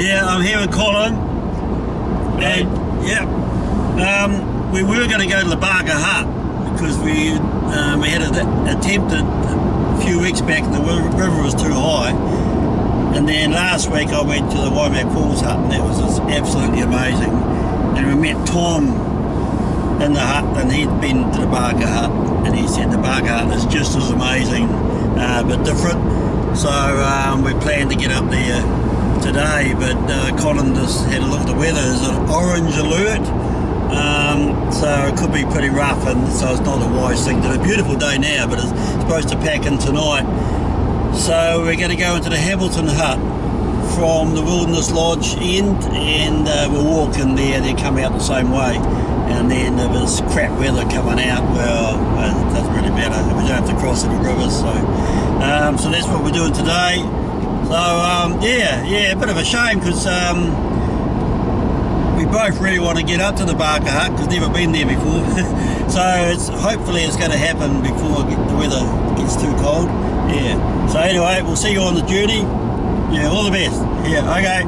Yeah, I'm here with Colin. And yeah, we were going to go to the Harper Hut because we had attempted a few weeks back and the river was too high. And then last week I went to the Waimak Falls hut and that was just absolutely amazing. And we met Tom in the hut and he'd been to the Harper Hut and he said the Harper Hut is just as amazing but different. So we planned to get up there today, but Colin just had a look at the weather. There's an orange alert, so it could be pretty rough, and so it's not a wise thing to do. A beautiful day now, but it's supposed to pack in tonight. So we're going to go into the Hamilton Hut from the Wilderness Lodge end, and we'll walk in there and then come out the same way. And then if it's crap weather coming out, well, it doesn't really matter. We don't have to cross any rivers. So that's what we're doing today. So yeah, a bit of a shame because we both really want to get up to the Harper Hut because we've never been there before. So hopefully it's going to happen before the weather gets too cold. Yeah. So anyway, we'll see you on the journey. Yeah, all the best. Yeah, okay.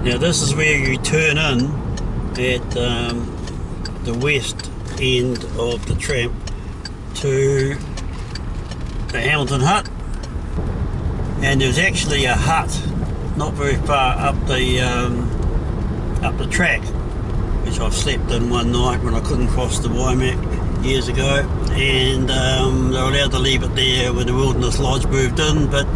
Now this is where you turn in at the west end of the tramp to the Hamilton Hut, and there's actually a hut not very far up the track which I've slept in one night when I couldn't cross the Waimak years ago, and they were allowed to leave it there when the Wilderness Lodge moved in, but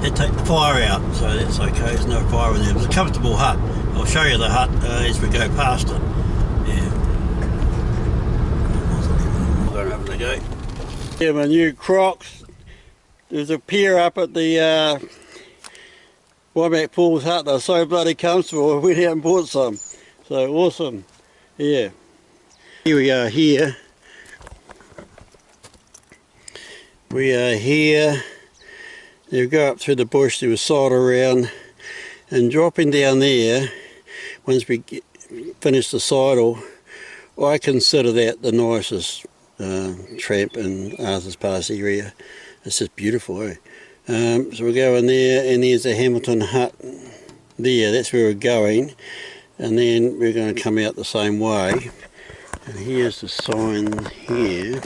they take the fire out, so that's okay. There's no fire in there. It was a comfortable hut. I'll show you the hut as we go past it. Yeah. I'm going to open the gate. Yeah, my new Crocs. There's a pair up at the Waimak Falls hut. They're so bloody comfortable. I went out and bought some. So awesome. Yeah. Here we are here. We are here. You go up through the bush, there was sod around, and dropping down there, once we finish the sidle, I consider that the nicest tramp in Arthur's Pass area. It's just beautiful, eh? So we'll go in there, and there's the Hamilton Hut there, that's where we're going, and then we're going to come out the same way. And here's the sign here,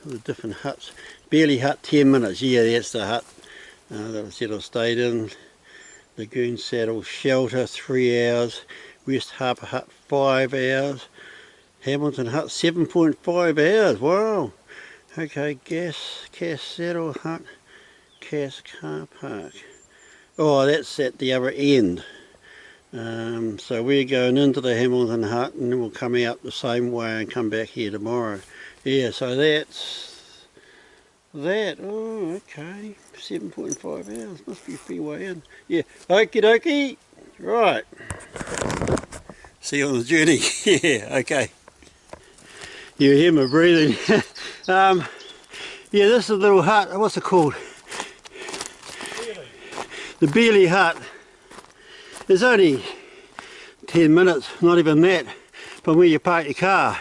the different huts. Barely hut 10 minutes, yeah, that's the hut that I said I stayed in. Lagoon Saddle Shelter 3 hours, West Harper Hut 5 hours, Hamilton Hut 7.5 hours, wow. Okay, Cass Saddle Hut, Cass Car Park. Oh, that's at the other end. So we're going into the Hamilton Hut and then we'll come out the same way and come back here tomorrow. Yeah, so that's that. Oh, okay, 7.5 hours, must be a fair way in. Yeah, okie dokie, right. See you on the journey. Yeah, okay. You hear my breathing. Yeah, this is a little hut, what's it called? Beely. The Beely Hut. It's only 10 minutes, not even that, from where you park your car.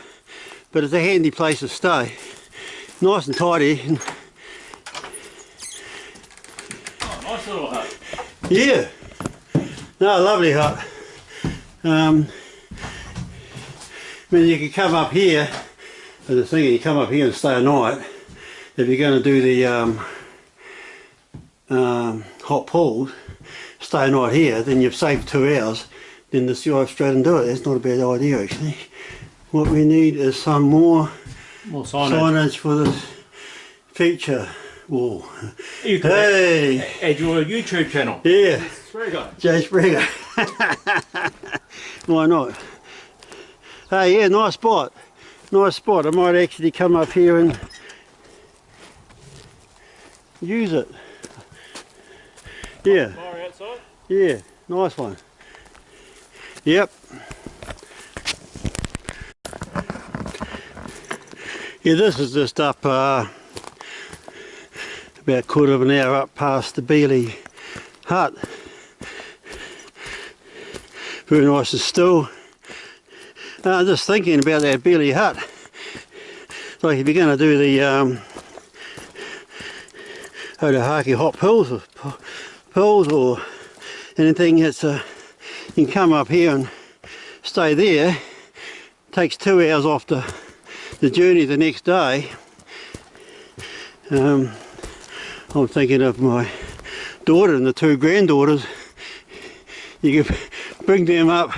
But it's a handy place to stay. Nice and tidy. Oh, nice little hut. Yeah. No, lovely hut. I mean, you can come up here, and the thing, you come up here and stay a night. If you're going to do the hot pools, stay a night here, then you've saved 2 hours, then just drive straight and do it. That's not a bad idea actually. What we need is some more signage for this feature wall. You can add your YouTube channel. Yeah. Spraggo. Jay Spraggo. Why not? Hey, yeah, nice spot. Nice spot. I might actually come up here and use it. Yeah. Fire outside? Yeah, nice one. Yep. Yeah, this is just up about a quarter of an hour up past the Beely Hut. Very nice and still. Just thinking about that Beely Hut. like if you're going to do the Harper Hut pills or anything, it's you can come up here and stay there. Takes 2 hours off the journey the next day. I'm thinking of my daughter and the 2 granddaughters. You could bring them up,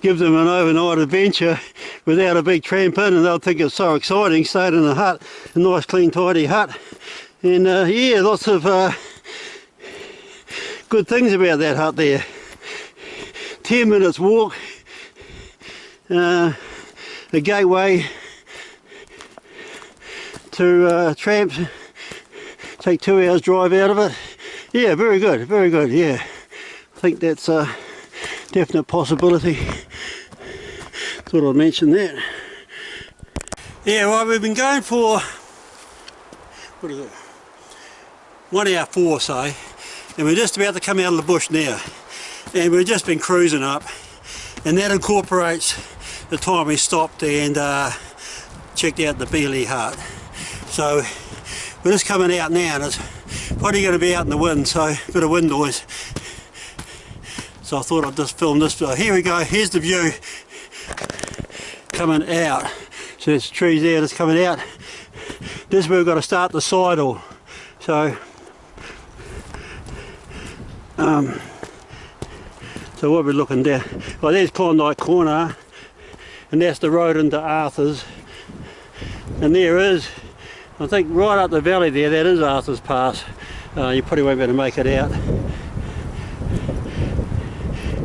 give them an overnight adventure without a big tramp in, and they'll think it's so exciting, staying in a hut, a nice clean tidy hut. And yeah, lots of good things about that hut there. 10 minutes walk, the gateway to tramps, take 2 hours drive out of it. Yeah, very good, yeah. I think that's a definite possibility. Thought I'd mention that. Yeah, well, we've been going for, what is it, 1 hour 4, say, and we're just about to come out of the bush now. And we've just been cruising up, and that incorporates the time we stopped and checked out the Bealey Hut. So we're just coming out now, and it's probably going to be out in the wind, so a bit of wind noise. So I thought I'd just film this. So here we go, here's the view coming out. So there's trees there that's coming out. This is where we've got to start the sidle. So so what we're looking down, well, there's Klondike Corner, and that's the road into Arthur's. And there is, I think right up the valley there, that is Arthur's Pass. You probably won't be able to make it out.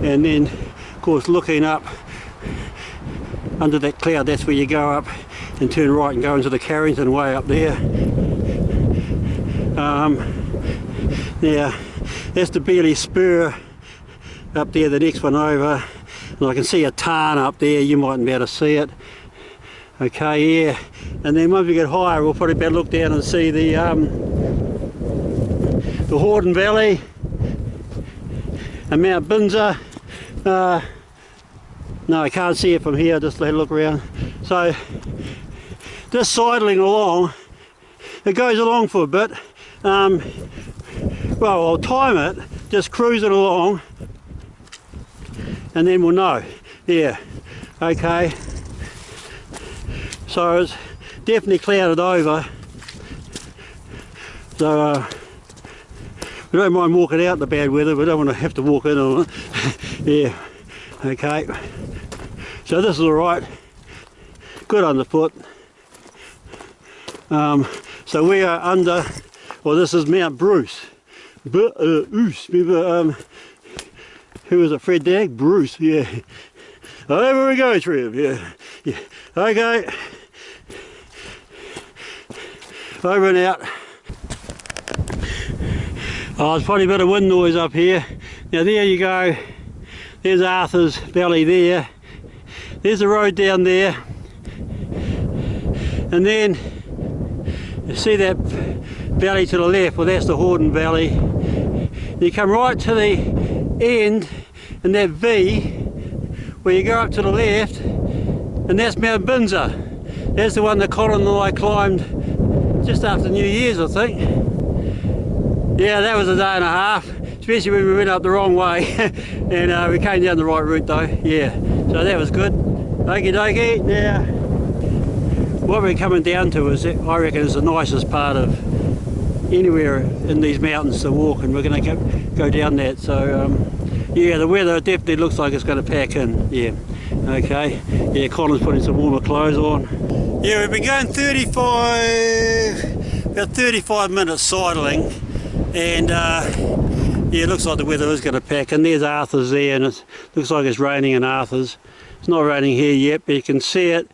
And then, of course, looking up under that cloud, that's where you go up and turn right and go into the Carrington way up there. Now, that's the Bealey Spur up there, the next one over. And I can see a tarn up there, you mightn't be able to see it. Okay, yeah. And then once we get higher, we'll probably better look down and see the Horden Valley and Mount Binzer. No, I can't see it from here, just let a look around. So, just sidling along, it goes along for a bit. Well, I'll time it, just cruise it along, and then we'll know. Yeah, okay. So it's definitely clouded over. So we don't mind walking out in the bad weather, we don't want to have to walk in on it. Yeah, okay. So this is alright, good underfoot. So we are under, well, this is Mount Bruce. Remember, who was it, Fred Dagg? Bruce, yeah. Over we go, Trev, yeah. Yeah. Okay. Over and out. Oh, there's probably a bit of wind noise up here. Now there you go. There's Arthur's Valley there. There's the road down there. And then you see that valley to the left, well that's the Horden Valley. You come right to the end in that V where you go up to the left, and that's Mount Binzer. That's the one that Colin and I climbed just after New Year's, I think. Yeah, that was a day and a half, especially when we went up the wrong way. And we came down the right route though, yeah. So that was good. Okie dokie. Now, what we're coming down to is, I reckon, is the nicest part of anywhere in these mountains to walk, and we're going to go down that. So yeah, the weather definitely looks like it's going to pack in. Yeah, okay. Yeah, Colin's putting some warmer clothes on. Yeah, we've been going about 35 minutes sidling, and yeah, it looks like the weather is going to pack. And there's Arthur's there, and it looks like it's raining in Arthur's. It's not raining here yet, but you can see it.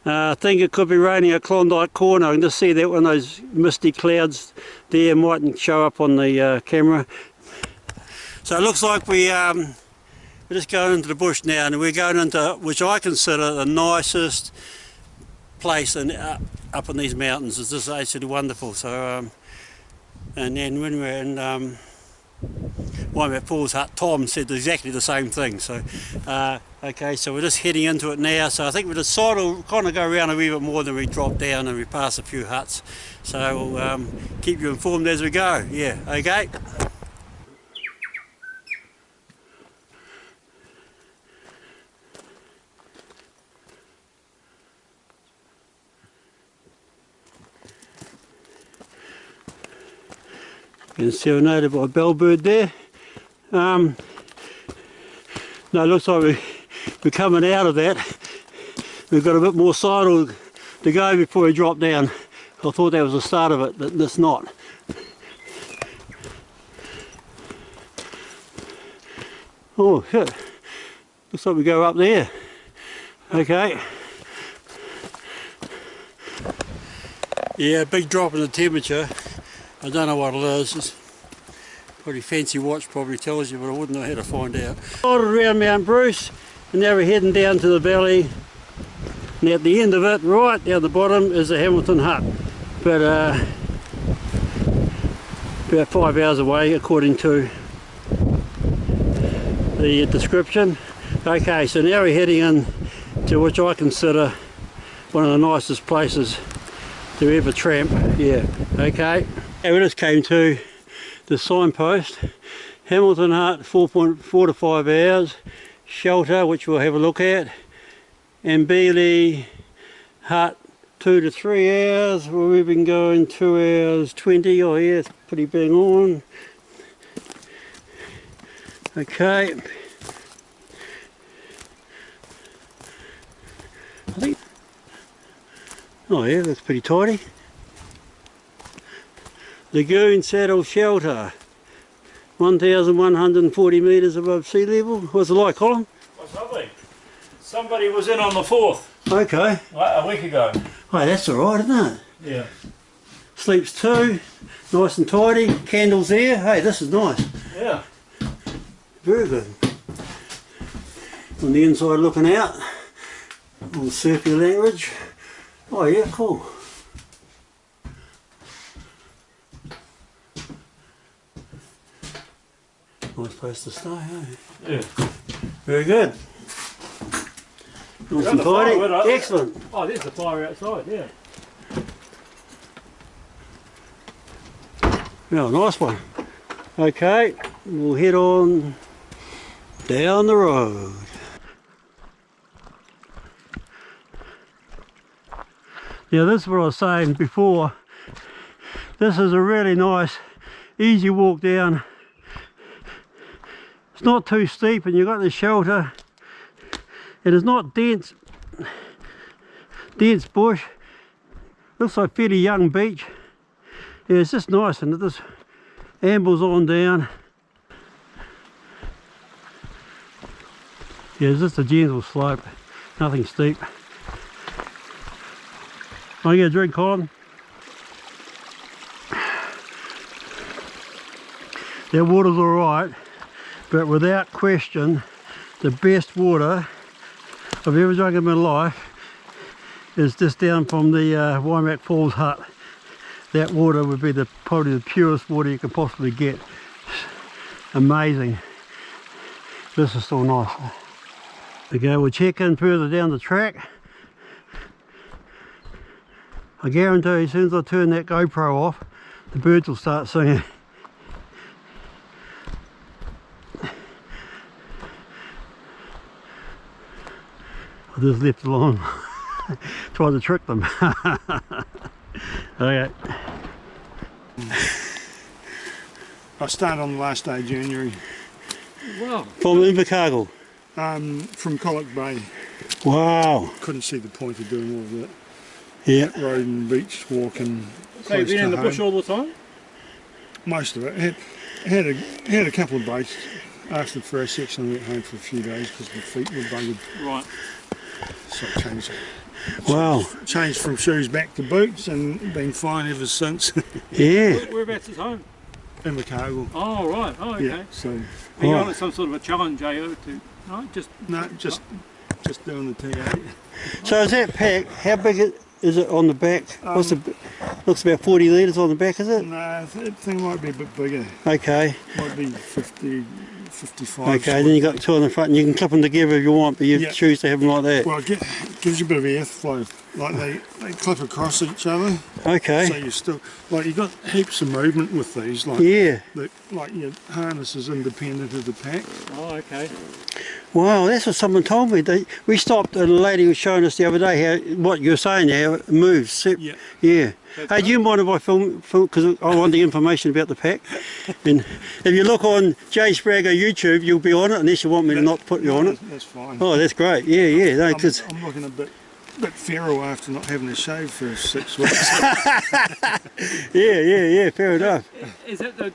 I think it could be raining at Klondike Corner. I can just see that one of those misty clouds there mightn't show up on the camera. So it looks like we're just going into the bush now, and we're going into, which I consider the nicest place up in these mountains. It's just absolutely wonderful. So and then when we're in Waimak Falls Hut, Tom said exactly the same thing. So, okay, so we're just heading into it now. So I think we'll decide we'll kind of go around a wee bit more than we drop down and we pass a few huts. So we'll keep you informed as we go. Yeah, okay. You can see serenaded by a bellbird there. No, it looks like we're coming out of that. We've got a bit more sidle to go before we drop down. I thought that was the start of it, but it's not. Oh shit, looks like we go up there. Okay. Yeah, big drop in the temperature. I don't know what it is. It's pretty fancy watch probably tells you, but I wouldn't know how to find out. Around Mount Bruce, and now we're heading down to the valley. And at the end of it, right down the bottom, is the Hamilton Hut. But about 5 hours away, according to the description. Okay, so now we're heading in to which I consider one of the nicest places to ever tramp. Yeah, okay. And we just came to the signpost, Hamilton Hut, 4 to 5 hours, shelter, which we'll have a look at, and Beeley Hut, 2 to 3 hours, where we've been going 2 hours 20. Oh yeah, it's pretty bang on. Okay. I think, oh yeah, that's pretty tidy. Lagoon Saddle Shelter, 1,140 metres above sea level. What's it like, Colin? What's lovely? Somebody was in on the 4th. Okay. A week ago. Oh, that's alright, isn't it? Yeah. Sleeps 2, nice and tidy, candles there. Hey, this is nice. Yeah. Very good. On the inside looking out, all surfy language. Oh yeah, cool. Nice place to stay, eh? Yeah. Very good. Nice and tidy. Excellent. Oh, there's the fire outside, yeah. Yeah, nice one. Okay, we'll head on down the road. Yeah, this is what I was saying before. This is a really nice, easy walk down. It's not too steep and you've got the shelter. It is not dense bush. Looks like fairly young beach. Yeah, it's just nice and it just ambles on down. Yeah, it's just a gentle slope, nothing steep. I get a drink, Colin. That water's alright, but without question, the best water I've ever drunk in my life is just down from the Waimak Falls Hut. That water would be probably the purest water you could possibly get. Amazing. This is still nice. Okay, we'll check in further down the track. I guarantee as soon as I turn that GoPro off, the birds will start singing. I just left it alone. Tried to trick them. Okay. I started on the last day of January. Wow. From Invercargill? From Colin Bay. Wow. Couldn't see the point of doing all of that. Yeah. Road and beach walking. So you've been in the bush all the time? Most of it. Had a couple of breaks. After the first section I went home for a few days because my feet were buggered. Right. So I changed. Wow. Changed from shoes back to boots and been fine ever since. Yeah. Whereabouts is home? In Cargill. Oh right. Oh okay. Yeah. So. Are you on some sort of a challenge, to just doing the TA. So is that pack, how big is it on the back? What's the, Looks about 40 litres on the back, is it? No, that thing might be a bit bigger. Okay. Might be 50, 55. Okay, then you got two on the front and you can clip them together if you want, but you choose to have them like that. Well, it gives you a bit of airflow. Like they clip across each other. Okay. So you still, like you've got heaps of movement with these. Like, yeah. Like your harness is independent of the pack. Oh, okay. Wow, that's what someone told me. We stopped, a lady was showing us the other day how what you're saying now, it moves. Yeah. Yeah. Hey, do you mind if I film, because I want the information about the pack? And if you look on Jay Spraggo YouTube, you'll be on it, unless you want me to not put you on it. That's fine. Oh, that's great. Yeah, yeah. No, I'm looking a bit feral after not having a shave for 6 weeks. yeah, fair enough. Is that the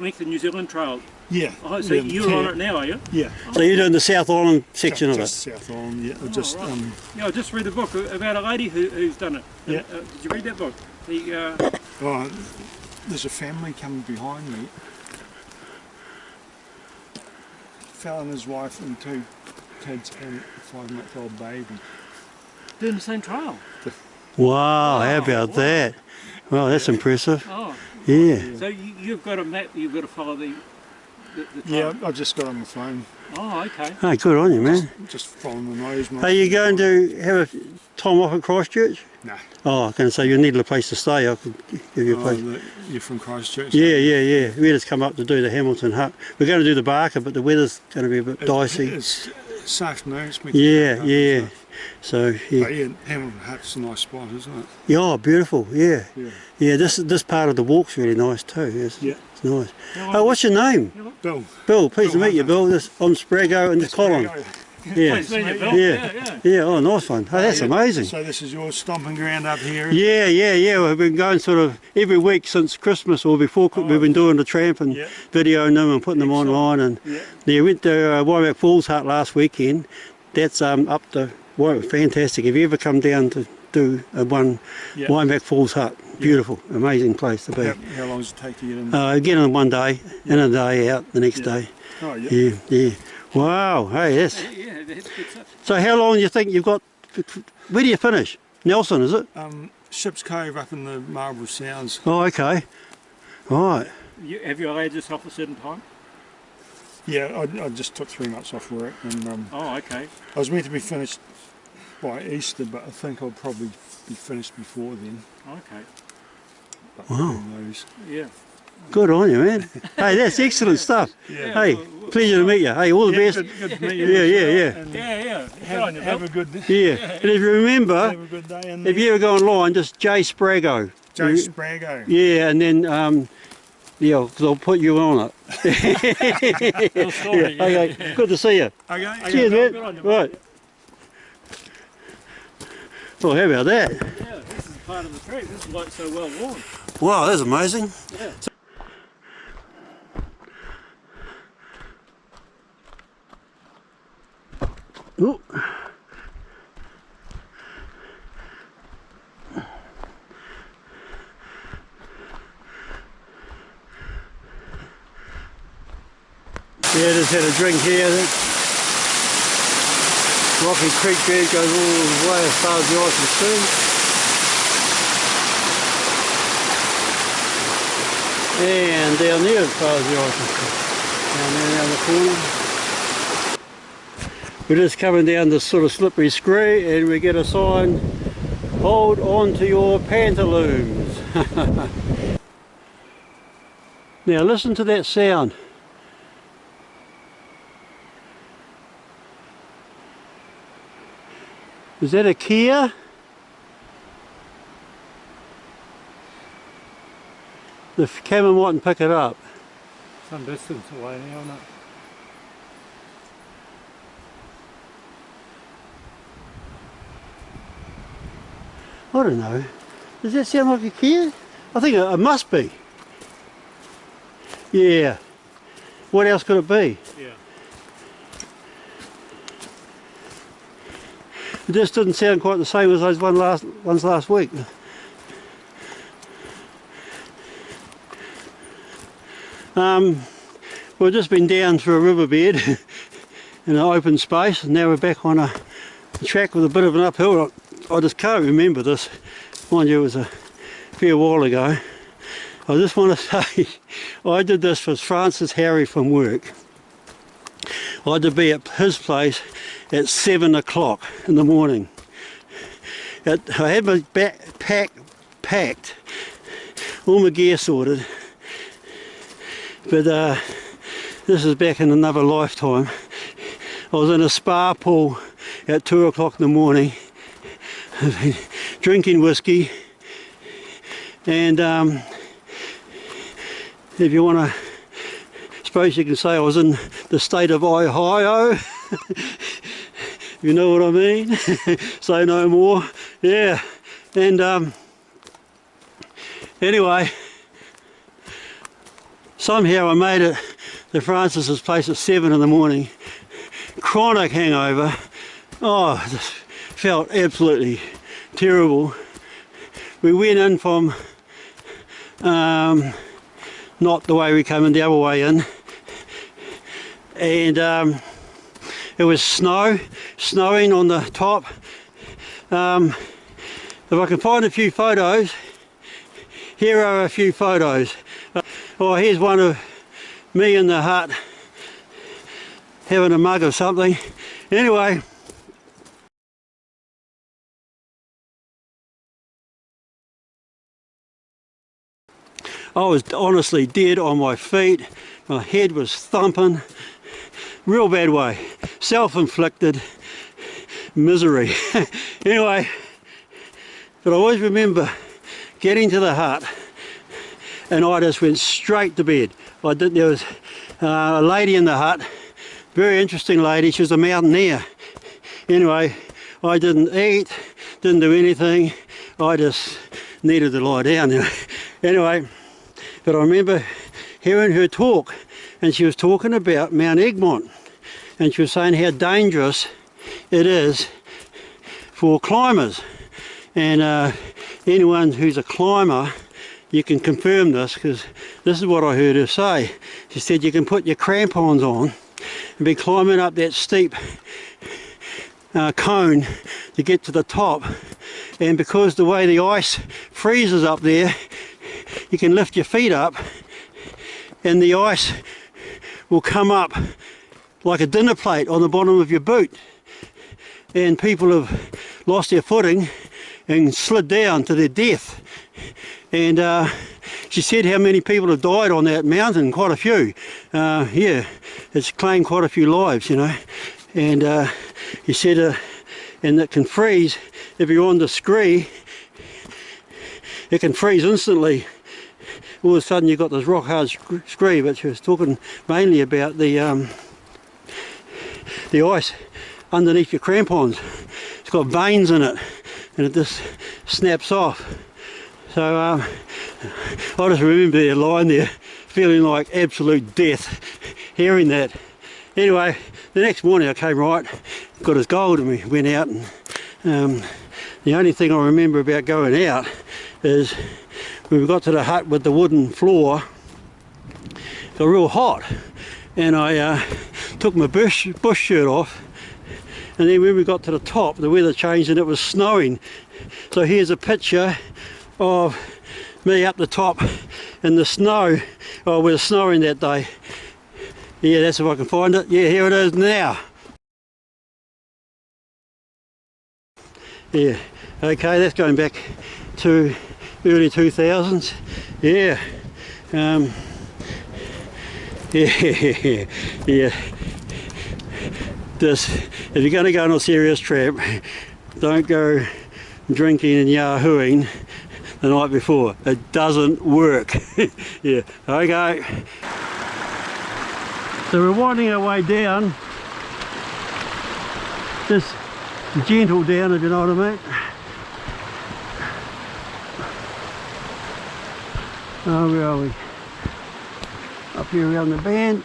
length of New Zealand Trail? Yeah. Oh, so you're on it now, are you? Yeah. So you're doing the South Island section of it? Just South Island, yeah. Right. Yeah, I just read a book about a lady who's done it. Yeah. Did you read that book? Oh, there's a family coming behind me. Fell and his wife and 2 kids and a 5-month-old baby. Doing the same trail? Wow, how about that? Well, that's impressive. Oh. Yeah. So you've got a map, you've got to follow the Yeah, trail? I just got on the phone. Oh, okay. Hey, good on you, man. Just following the nose. Are you going to have a time off at Christchurch? No. Oh, I was going to say you need a place to stay. I could give you a place. You're from Christchurch? Yeah. We just come up to do the Hamilton Hut. We're going to do the Barker, but the weather's going to be a bit dicey. It's this afternoon. Yeah. So yeah, Hamilton Hut's a nice spot, isn't it? Yeah, oh, beautiful. Yeah. This part of the walk's really nice too. It's nice. Oh, what's your name? Bill. Bill. Pleased to meet you, Bill. I'm Spraggo and this Colin. Yeah. Pleased to meet you, Bill. Yeah. Oh, nice one. Oh, that's amazing. So this is your stomping ground up here? Yeah. We've been going sort of every week since Christmas or before. We've been doing the tramp and videoing them and putting them online. And we went to Waimak Falls Hut last weekend. That's up to fantastic. Have you ever come down to do Waimak Falls Hut? Beautiful, amazing place to be. How long does it take to get in? Get in one day and a day out the next day. Oh, yeah. Yeah. Wow, hey, that's good stuff. So how long do you think you've got, where do you finish? Nelson, is it? Ship's Cove up in the Marlborough Sounds. Oh, okay. Right. Have you allowed yourself a certain time? Yeah, I just took 3 months off work and Oh, okay. I was meant to be finished by Easter, but I think I'll probably be finished before then. Okay. But Wow. who knows? Yeah. Good on you, man. Hey, that's excellent stuff. Yeah. Hey, pleasure to meet you. Hey, all the best. Good to meet you. Yeah. And Yeah. have a good Yeah. And if you remember, have a good day. And if you ever go online, just Jay Spraggo. Jay Spraggo. Yeah, and then because I'll put you on it. Cool story. Okay, good to see you. Okay. Cheers, Good man. on you, Right. Well, how about that? Yeah, this is part of the trek. This is like so well worn. Wow, that's amazing. Yeah. Ooh. Yeah, just had a drink here. Rocky Creek bed goes all the way as far as the eye can see. And down there as far as the eye can see. Down there around the corner. We're just coming down this sort of slippery scree and we get a sign, hold on to your pantaloons. Now listen to that sound. Is that a Kia? The camera mightn't pick it up. Some distance away now, isn't it? I don't know. Does that sound like a Kia? I think it must be. Yeah. What else could it be? Yeah. It just didn't sound quite the same as those ones last week. We've just been down through a riverbed in an open space and now we're back on a track with a bit of an uphill. I just can't remember this. Mind you, it was a fair while ago. I just want to say, I did this for Francis Harry from work. I had to be at his place at 7 o'clock in the morning. I had my backpack packed, all my gear sorted, but this is back in another lifetime. I was in a spa pool at 2 o'clock in the morning, drinking whiskey, and if you want to, suppose you can say I was in the state of Ohio. You know what I mean? Say no more. Yeah, and anyway, somehow I made it to Francis's place at 7 in the morning. Chronic hangover. Oh, just felt absolutely terrible. We went in from not the way we came in, the other way in, and it was snowing on the top. If I can find a few photos, here are a few photos. Oh, here's one of me in the hut having a mug of something. Anyway, I was honestly dead on my feet. My head was thumping, real bad way, self-inflicted misery. Anyway, but I always remember getting to the hut and I just went straight to bed. There was a lady in the hut, very interesting lady, she was a mountaineer. Anyway, I didn't eat, didn't do anything, I just needed to lie down. Anyway, but I remember hearing her talk, and she was talking about Mount Egmont, and she was saying how dangerous it is for climbers. And anyone who's a climber, you can confirm this, because this is what I heard her say. She said you can put your crampons on and be climbing up that steep cone to get to the top, and because the way the ice freezes up there, you can lift your feet up and the ice will come up like a dinner plate on the bottom of your boot, and people have lost their footing and slid down to their death. And she said how many people have died on that mountain, quite a few. Yeah, it's claimed quite a few lives, you know. And he said, and it can freeze if you're on the scree, it can freeze instantly. All of a sudden you've got this rock hard scree, but she was talking mainly about the ice underneath your crampons. It's got veins in it and it just snaps off. So I just remember there lying there feeling like absolute death, hearing that. Anyway, the next morning I came right, got his gold, and we went out, and the only thing I remember about going out is when we got to the hut with the wooden floor, it got real hot, and I took my bush shirt off, and then when we got to the top the weather changed and it was snowing. So here's a picture of me up the top in the snow. Oh, we were snowing that day. Yeah, that's if I can find it. Yeah, here it is now. Yeah, okay, that's going back to early 2000s. Yeah, yeah. This, if you're going to go on a serious trip, don't go drinking and yahooing the night before. It doesn't work. Yeah, okay. So we're winding our way down, just gentle down, if you know what I mean. Oh, where are we? Up here around the bend.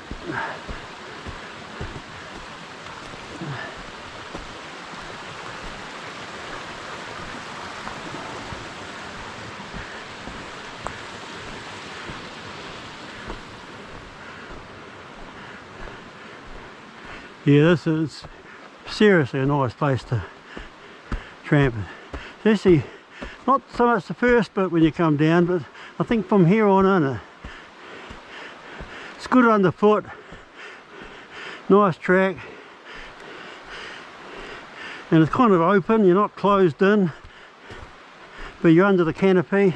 Yeah, this is seriously a nice place to tramp, especially Not so much the first bit when you come down, but I think from here on in, it's good underfoot. Nice track. And it's kind of open, you're not closed in, but you're under the canopy.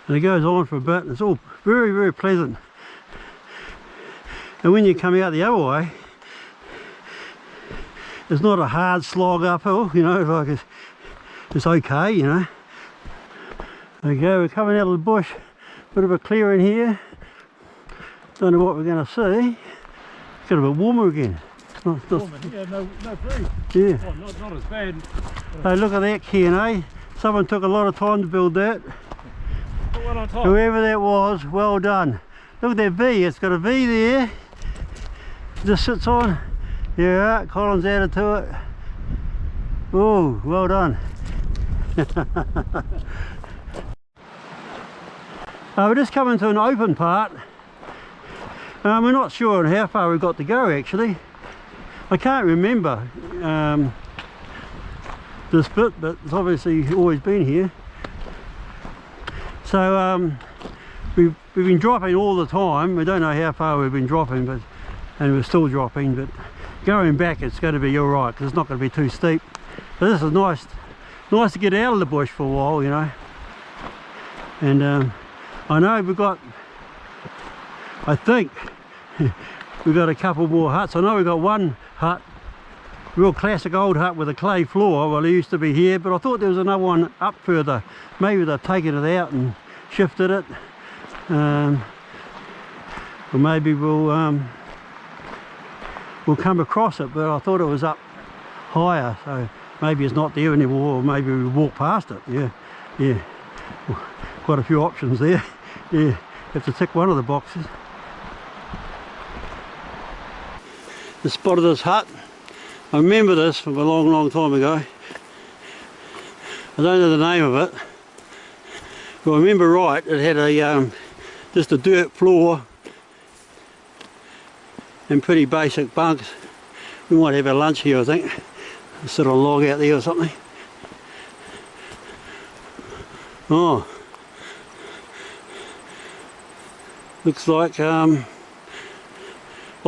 And it goes on for a bit, and it's all very, very pleasant. And when you come out the other way, it's not a hard slog uphill, you know, like it's okay, you know. Okay, we're coming out of the bush, bit of a clearing here. Don't know what we're going to see. It's got a bit warmer again. Warmer, yeah, no breeze. Yeah. Well, not as bad. Hey, look at that Q&A. Someone took a lot of time to build that. Put one on top. Whoever that was, well done. Look at that V, it's got a V there. Just sits on. Yeah, Colin's added to it. Oh, well done. We're just coming to an open part. We're not sure on how far we've got to go actually. I can't remember this bit, but it's obviously always been here. So we've been dropping all the time. We don't know how far we've been dropping, and we're still dropping, but going back it's going to be all right because it's not going to be too steep. But this is nice to get out of the bush for a while, you know. And I know we've got, I think we've got a couple more huts. I know we've got one hut, real classic old hut with a clay floor. Well, it used to be here, but I thought there was another one up further. Maybe they've taken it out and shifted it, or maybe we'll come across it, but I thought it was up higher, so maybe it's not there anymore, or maybe we walk past it. Yeah, quite a few options there. Yeah, have to tick one of the boxes. The spot of this hut, I remember this from a long time ago. I don't know the name of it, but I remember right, it had a just a dirt floor and pretty basic bunks. We might have our lunch here, I think. Sit on a log out there or something. Oh, looks like well,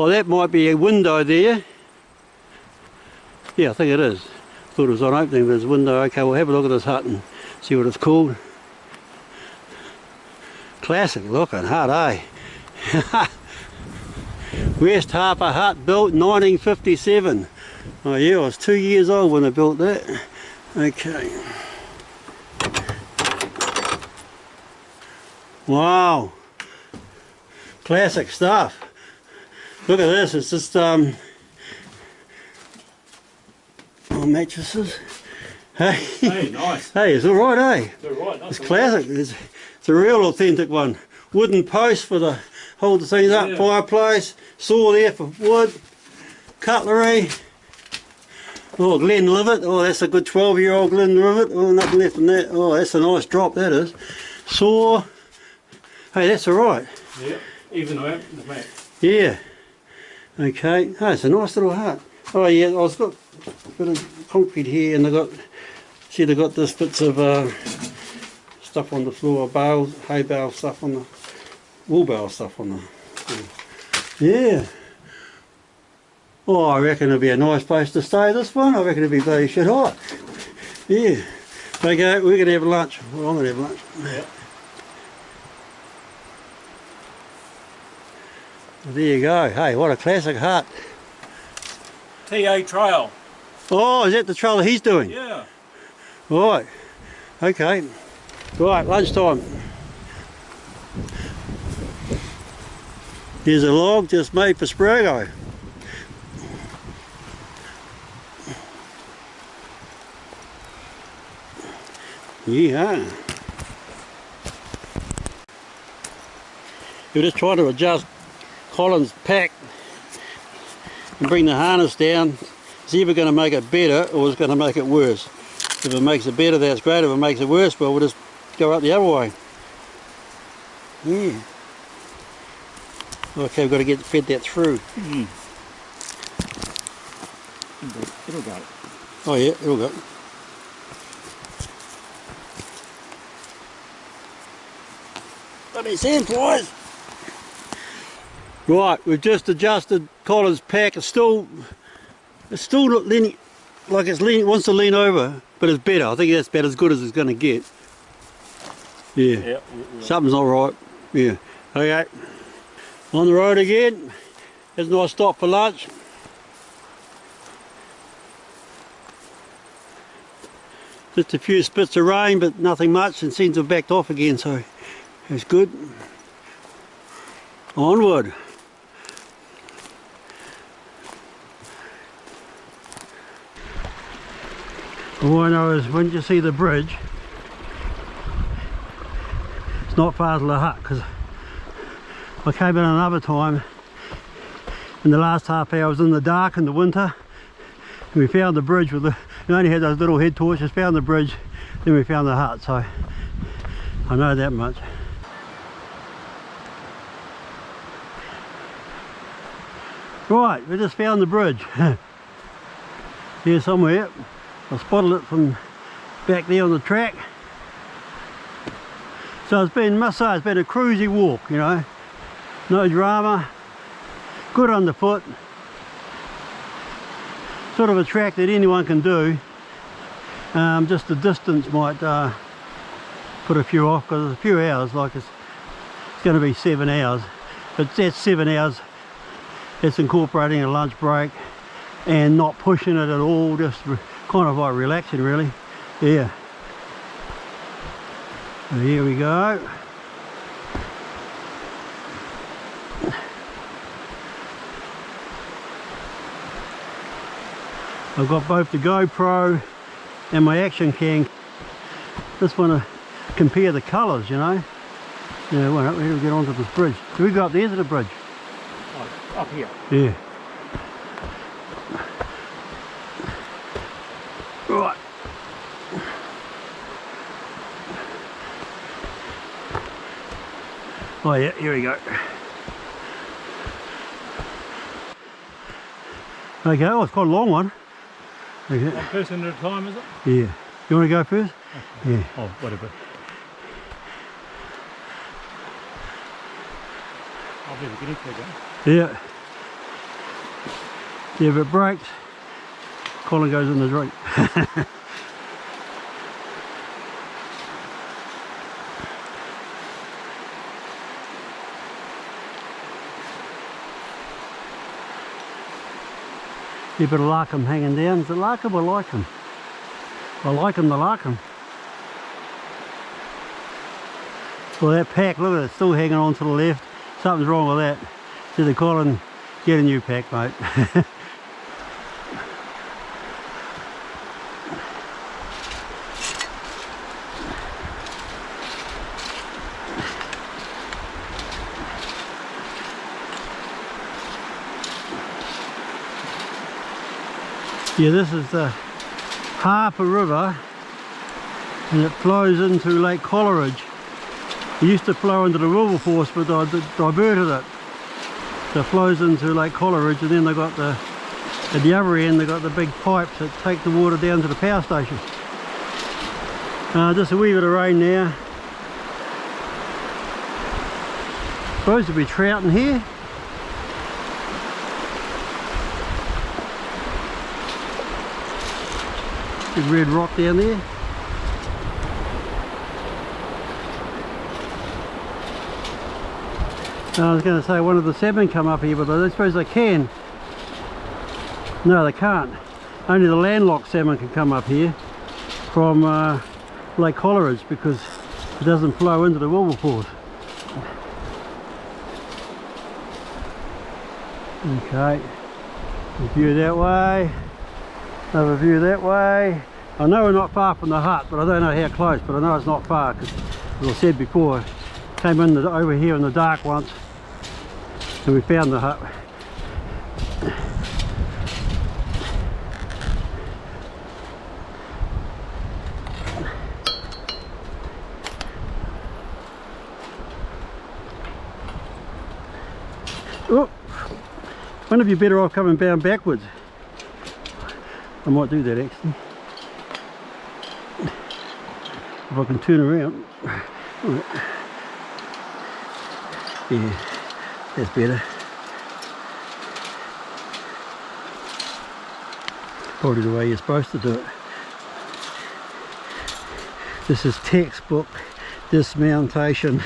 that might be a window there. Yeah, I think it is. Thought it was on opening, but there's a window. Okay, we'll have a look at this hut and see what it's called. Classic looking hut, eh? West Harper Hut, built 1957. Oh yeah, I was 2 years old when I built that. Okay. Wow. Classic stuff. Look at this, it's just oh, mattresses. Hey, Hey, nice. Hey, it's alright, eh? It's alright, It's classic. It's a real authentic one. Wooden post for the hold the things up, Yeah. fireplace, saw there for wood, cutlery. Oh, Glenlivet. Oh, that's a good 12-year-old Glenlivet. Oh, nothing left in that. Oh, that's a nice drop, that is. Saw. Hey, that's alright. Yeah, even out the back. Yeah. Okay. Oh, it's a nice little hut. Oh yeah, I've got a bit of concrete here, and they've got this bits of stuff on the floor, bales, hay bale stuff on the wool bale stuff on the. Yeah. Oh, I reckon it'll be a nice place to stay. This one, I reckon it'll be very shit hot. Yeah. Okay, we're gonna have lunch. Well, I'm gonna have lunch. Yeah. There you go. Hey, what a classic hut. TA Trail. Oh, is that the trail that he's doing? Yeah. Right. Okay. Right, lunchtime. Here's a log just made for Spraggo. Yeah. We're just trying to adjust Colin's pack and bring the harness down. It's either going to make it better or it's going to make it worse. If it makes it better, that's great. If it makes it worse, well, we'll just go up the other way. Yeah. Okay, we've got to get fed that through. It'll go. Oh yeah, it'll go. Bloody sandflies! Right, we've just adjusted Colin's pack. It's still not leaning, like it wants to lean over, but it's better. I think that's about as good as it's going to get. Yeah. Yeah. Something's not right. Yeah. Okay. On the road again. There's a nice stop for lunch. Just a few spits of rain, but nothing much, and seems to have backed off again, so it's good. Onward. All I know is when you see the bridge, it's not far to the hut, because I came in another time in the last half hour. I was in the dark in the winter, and we found the bridge with we only had those little head torches, found the bridge, then we found the hut, so I know that much. Right, we just found the bridge here somewhere. I spotted it from back there on the track. So it's been, must say, it's been a cruisy walk, you know, no drama, good underfoot, sort of a track that anyone can do. Just the distance might put a few off, because it's a few hours, like it's going to be 7 hours, but that's 7 hours. It's incorporating a lunch break and not pushing it at all, just kind of like relaxing really. Yeah. So here we go. I've got both the GoPro and my action cam. Just want to compare the colours, you know. Yeah, well, we'll get onto this bridge. So we go up there to the bridge. Oh, up here. Yeah. Right. Oh yeah, here we go. Okay, oh, it's quite a long one. Okay. One person at a time, is it? Yeah. You want to go first? Okay. Yeah. Oh, whatever. I'll be the guinea pig, eh? Yeah. Yeah, if it breaks, Colin goes in the drink. Yeah, but I like them hanging down. Is it like them or like them? I like them to like them. Well, that pack, look at it, it's still hanging on to the left. Something's wrong with that. Said to Colin, get a new pack, mate. Yeah, this is the Harper River, and it flows into Lake Coleridge. It used to flow into the Wilberforce, but I diverted it. So it flows into Lake Coleridge, and then they got at the other end, they got the big pipes that take the water down to the power station. Just a wee bit of rain now. Supposed to be trout in here. Big red rock down there. I was going to say one of the salmon come up here, but I don't suppose they can. No, they can't. Only the landlocked salmon can come up here from Lake Coleridge, because it doesn't flow into the Wilberforce. Okay, a view that way, another view that way. I know we're not far from the hut, but I don't know how close, but I know it's not far, because as I said before, I came in over here in the dark once and we found the hut. Oh, wonder if you're better off coming down backwards. I might do that actually. If I can turn around. Right. Yeah, that's better. Probably the way you're supposed to do it. This is textbook dismountation.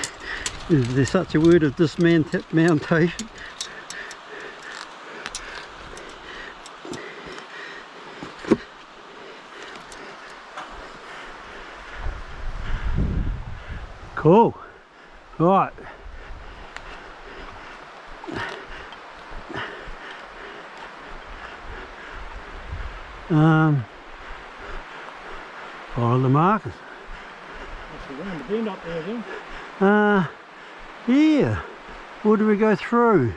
Is there such a word as dismountation? Cool. Right. Follow the markers. That's the bend up there then. Yeah. Where do we go through?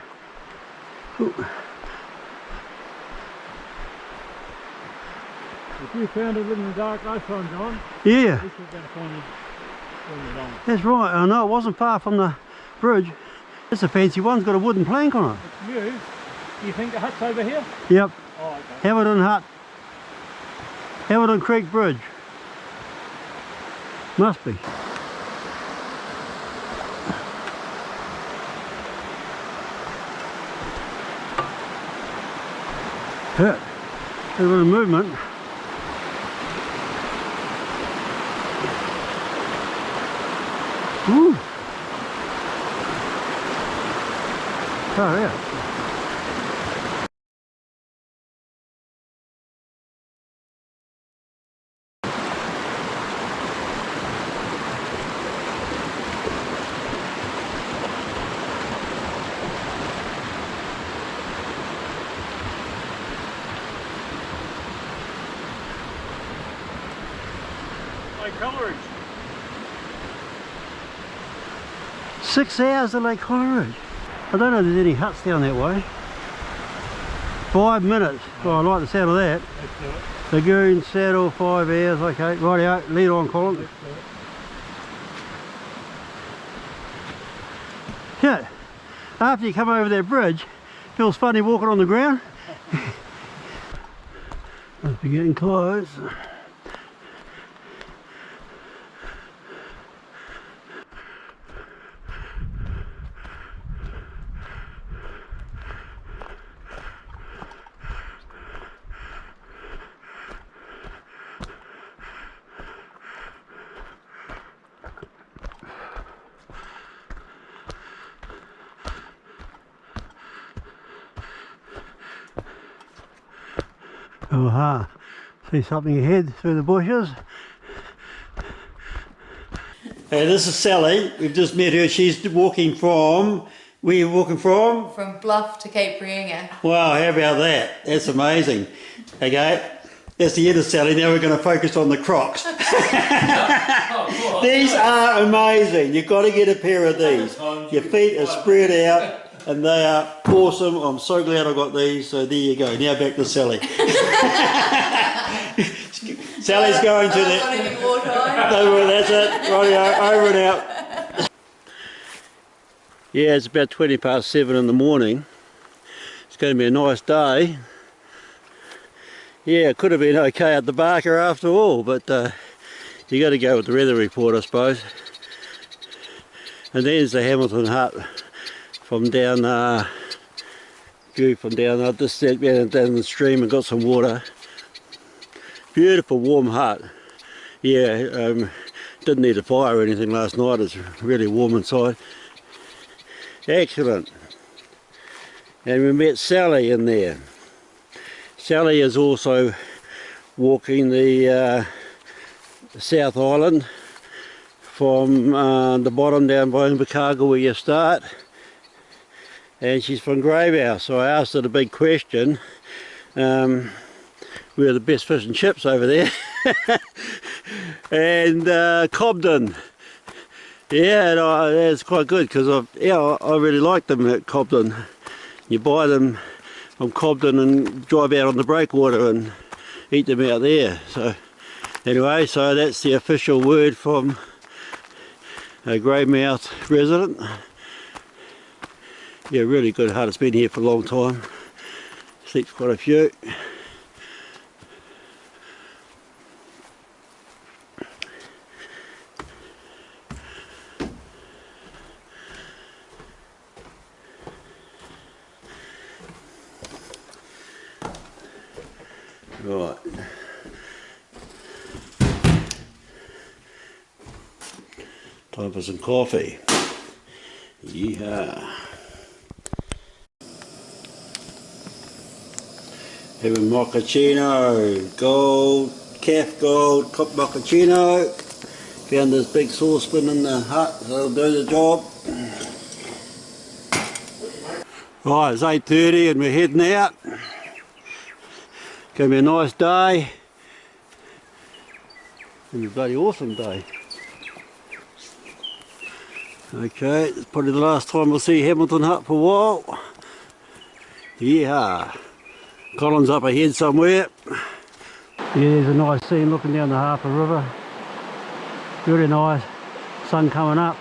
Ooh. If you found it in the dark last time, John, Yeah. this is going to find it along. That's right. I know it wasn't far from the bridge. It's a fancy one. It's got a wooden plank on it. It's new. Do you think the hut's over here? Yep. Oh, okay. Hamilton Hut. Hamilton Creek Bridge. Must be. Hurt. A bit of movement. Woo. Oh yeah. Like Coleridge. 6 hours to Lake Coleridge. I don't know if there's any huts down that way. 5 minutes. Oh, I like the sound of that. Let's do it. Lagoon, saddle, 5 hours. Okay, rightio. Lead on, Colin. Let's do it. Yeah. After you come over that bridge, feels funny walking on the ground. Must be getting close. Aha, see something ahead through the bushes. Hey, this is Sally. We've just met her. She's walking from, where are you walking from? From Bluff to Cape Reinga. Wow, how about that? That's amazing. Okay, that's the end of Sally. Now we're going to focus on the Crocs. These are amazing. You've got to get a pair of these. Your feet are spread out and they are awesome. I'm so glad I got these. So there you go. Now back to Sally. Sally's going to the... That's it. Rightio, over and out. Yeah, it's about 20 past 7 in the morning. It's going to be a nice day. Yeah, it could have been okay at the Barker after all, but you got to go with the weather report, I suppose. And there's the Hamilton Hut from down from down. I just sat down the stream and got some water. Beautiful warm hut. Yeah, didn't need a fire or anything last night. It's really warm inside. Excellent. And we met Sally in there. Sally is also walking the South Island from the bottom down by Invercargill where you start, and she's from Greybough. So I asked her the big question, where are the best fish and chips over there? And Cobden. Yeah, and that's quite good because I really like them at Cobden. You buy them from Cobden and drive out on the breakwater and eat them out there. So anyway, so that's the official word from a Greymouth resident. Yeah, really good hut. It's been here for a long time. Sleeps quite a few. Right. Time for some coffee. Yeehaw. Having mochaccino, gold, calf gold, cup mochaccino. Found this big saucepan in the hut, so it'll do the job. Right, it's 8:30 and we're heading out. Gonna be a nice day. And a bloody awesome day. Okay, it's probably the last time we'll see Hamilton Hut for a while. Yeah. Colin's up ahead somewhere. Yeah, there's a nice scene looking down the Harper River. Really nice. Sun coming up.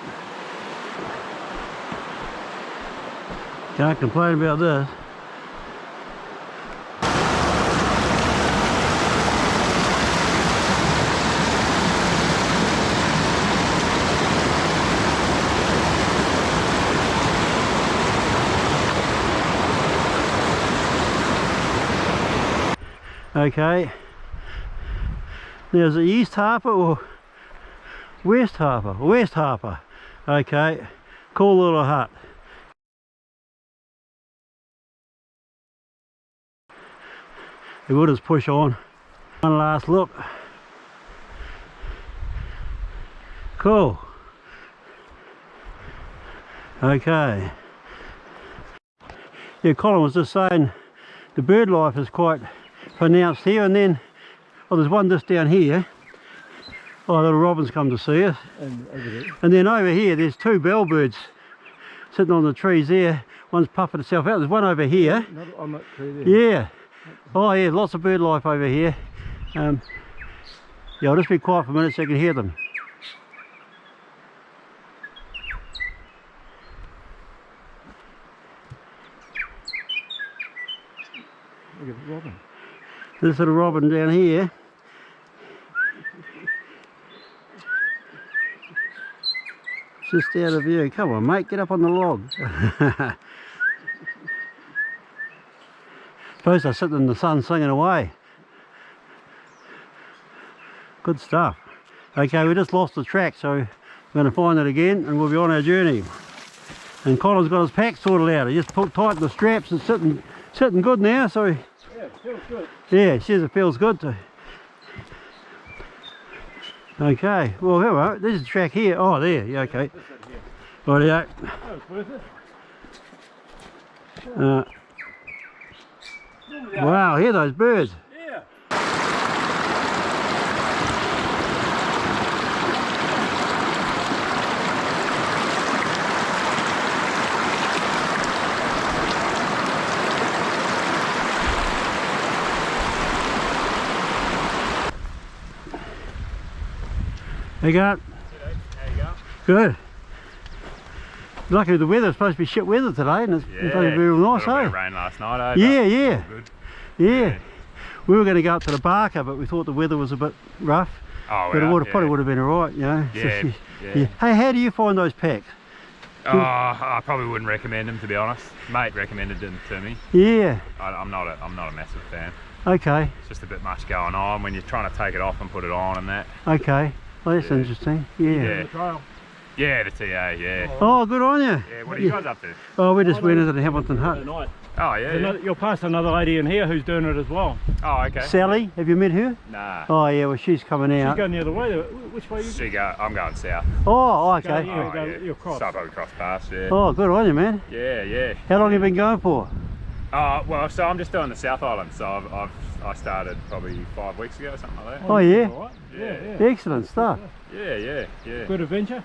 Can't complain about this. Okay, now is it East Harper or West Harper? West Harper. Okay, cool little hut. We'll just push on. One last look. Cool. Okay. Yeah, Colin was just saying the bird life is quite pronounced here, and then there's one just down here. Oh, little robins come to see us. And then over here there's two bellbirds sitting on the trees there. One's puffing itself out. There's one over here. On that tree there. Yeah. Oh yeah, lots of bird life over here. Yeah, I'll just be quiet for a minute so you can hear them. Look at the robin. This little robin down here. Just out of view. Come on mate, get up on the log. Suppose they're sitting in the sun singing away. Good stuff. Okay, we just lost the track, so we're going to find it again and we'll be on our journey. And Colin's got his pack sorted out. He just tightened the straps. It's sitting good now, so yeah, it feels good. yeah, says it feels good too. Okay, well here we are. There's the track here. Oh, there. Yeah, okay. Rightio. That was worth it. Wow, hear those birds. Yeah. There you go. How you going? Good. Luckily the weather's supposed to be shit weather today, and it's supposed to be real nice, a little bit eh? of rain last night, eh? Yeah, but yeah. all good. Yeah. We were going to go up to the Barker, but we thought the weather was a bit rough. Oh, But it well, probably would have been alright, you know. Yeah, So, yeah. Hey, how do you find those packs? Oh, I probably wouldn't recommend them, to be honest. Mate recommended them to me. Yeah. I'm not a massive fan. Okay. It's just a bit much going on when you're trying to take it off and put it on and that. Okay. Well, that's Yeah. interesting. Yeah. Yeah. The trail. Yeah, the TA, yeah. Oh, good on you. Yeah, what are you guys up to? Oh, we just went into the Hamilton Hut. Tonight. Oh, yeah. You'll pass another lady in here who's doing it as well. Oh, okay. Sally, have you met her? Nah. Oh, yeah. Well, she's coming She's out. going the other way. Which way you I'm going south. Oh, okay. Yeah, Oh, go- yeah. you'll cross. So I've got to cross past, yeah. Oh, good on you, man. Yeah, yeah. How long have you been going for? Well, so I'm just doing the South Island, so I started probably 5 weeks ago, something like that. Oh, yeah. All right. Yeah. Excellent stuff. Yeah. Good adventure.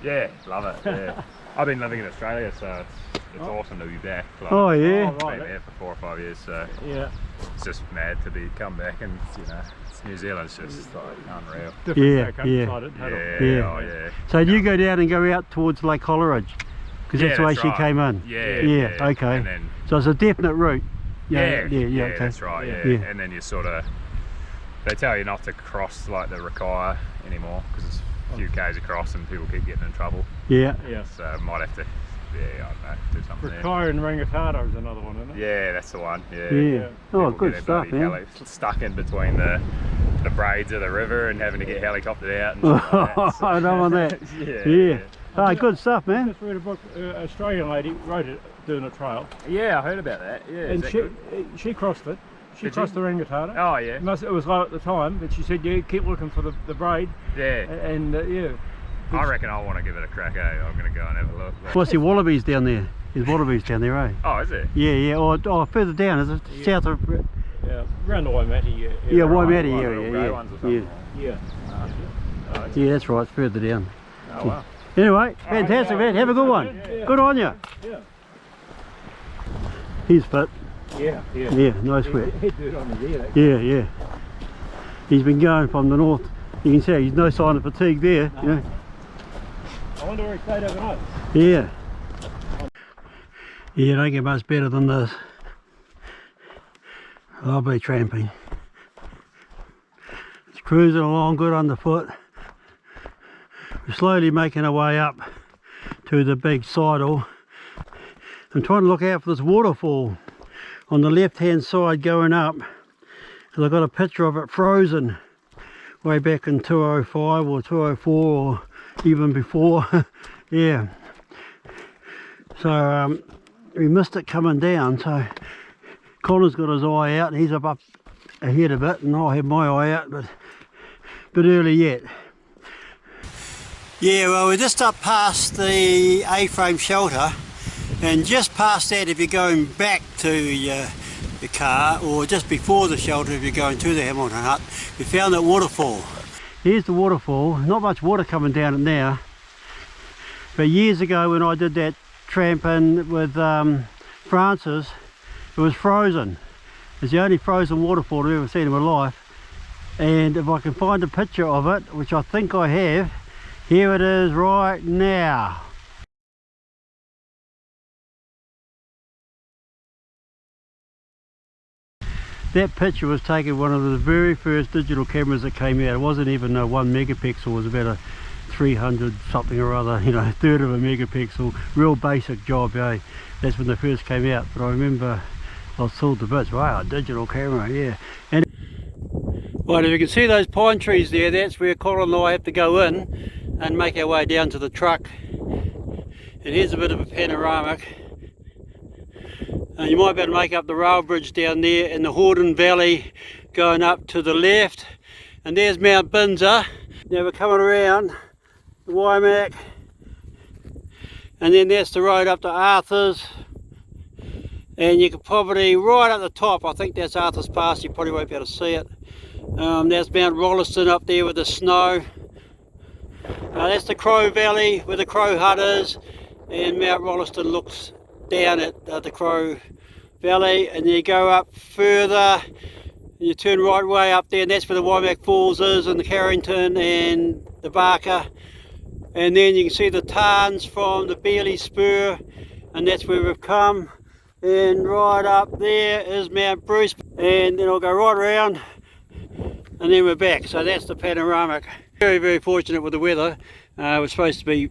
Yeah, love it, yeah. I've been living in Australia, so it's awesome to be back. Like, Oh, yeah. Oh, been right. there for 4 or 5 years, so Yeah. it's just mad to come back, and New Zealand's just like unreal. Different Yeah, countryside, yeah. it had a- Yeah, Yeah. oh yeah. So do you go down and go out towards Lake Coleridge? Because that's the way she came in. Yeah. Okay. And then, so it's a definite route. Yeah, okay. That's right. Yeah. And then you sort of, they tell you not to cross like the Rakai anymore because it's a few k's across and people keep getting in trouble. Yeah. So might have to, I don't know, do something there. Rakai and Rangitata is another one, isn't it? Yeah, that's the one. Yeah. Oh, People good get stuff, bloody man. stuck in between the braids of the river and having to get helicoptered out. And stuff like that, so. I don't want that. Yeah. Oh, good stuff, man. I just read a book, Australian lady wrote it doing a trail. Yeah, I heard about that. Yeah, And she crossed it. She crossed the Rangitata. Oh yeah. It was low at the time, but she said, yeah, keep looking for the braid. Yeah. And yeah. I reckon I want to give it a crack, I'm going to go and have a look. What's the wallabies down there? There's wallabies down there, eh? Oh, is it? Yeah, or further down, is it south of... Yeah, around the Waimate. Yeah, Waimate Like area, little grey ones or something. Yeah. Yeah, that's right, it's further down. Oh wow. Anyway, fantastic, man. Have a good one. Yeah. Good on you. Yeah. He's fit. Yeah. Yeah, no sweat. He'd do it on his ear. Yeah. He's been going from the north. You can see there's no sign of fatigue there, you know. I wonder where he stayed overnight. Yeah. Yeah, don't get much better than this. Lovely tramping. It's cruising along good underfoot. We're slowly making our way up to the big sidle. I'm trying to look out for this waterfall on the left hand side going up, because I've got a picture of it frozen way back in 205 or 204 or even before. Yeah, so we missed it coming down, so Colin's got his eye out and he's up ahead of it, and I have my eye out, but a bit early yet. Yeah, well, we're just up past the A-frame shelter, and just past that, if you're going back to your car, or just before the shelter if you're going to the Hamilton Hut, we found that waterfall. Here's the waterfall. Not much water coming down it now, but years ago when I did that tramping with Francis, it was frozen. It's the only frozen waterfall I've ever seen in my life, and if I can find a picture of it, which I think I have, here it is right now. That picture was taken one of the very first digital cameras that came out. It wasn't even a 1 megapixel, it was about a 300 something or other, you know, a third of a megapixel. Real basic job, eh? That's when they first came out, but I remember I was thrilled to bits. Wow, a digital camera, yeah. And right, if you can see those pine trees there, that's where Colin and I have to go in and make our way down to the truck. And here's a bit of a panoramic. You might be able to make up the rail bridge down there in the Hordern Valley going up to the left. And there's Mount Binzer. Now we're coming around the Waimak. And then that's the road up to Arthur's. And you can probably, right at the top, I think that's Arthur's Pass, you probably won't be able to see it. There's Mount Rolleston up there with the snow. That's the Crow Valley where the Crow Hut is, and Mount Rolleston looks down at the Crow Valley, and you go up further, you turn right way up there, and that's where the Waimak Falls is, and the Carrington and the Barker, and then you can see the tarns from the Bearley Spur, and that's where we've come. And right up there is Mount Bruce, and then I'll go right around and then we're back. So that's the panoramic. Very, very fortunate with the weather. It was supposed to be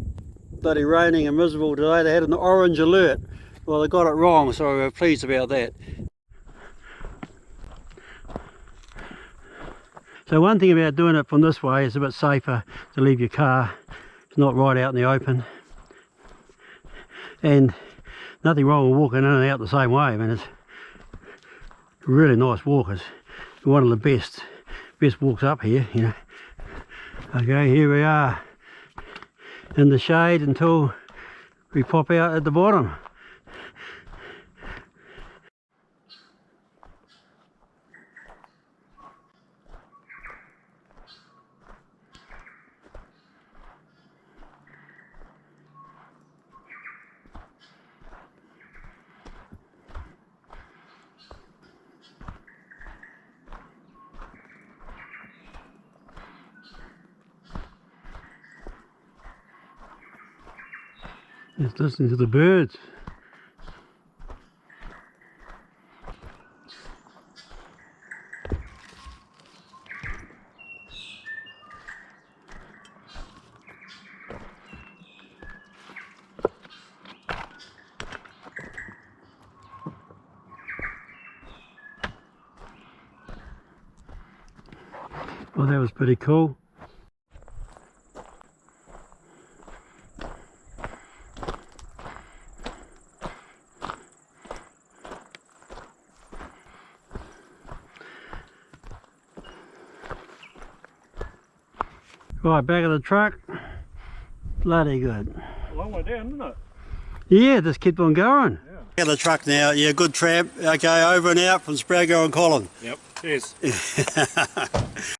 bloody raining and miserable today. They had an orange alert. Well, they got it wrong, so we're pleased about that. So one thing about doing it from this way is a bit safer to leave your car. It's not right out in the open. And nothing wrong with walking in and out the same way. I mean, it's a really nice walk. It's one of the best walks up here, you know. Okay, here we are in the shade until we pop out at the bottom. Just listening to the birds. Well, that was pretty cool. Right, back of the truck. Bloody good. A long way down, isn't it? Yeah, just kept on going. Yeah. Back of the truck now. Yeah, good tramp. Okay, over and out from Spraggo and Colin. Yep. Cheers.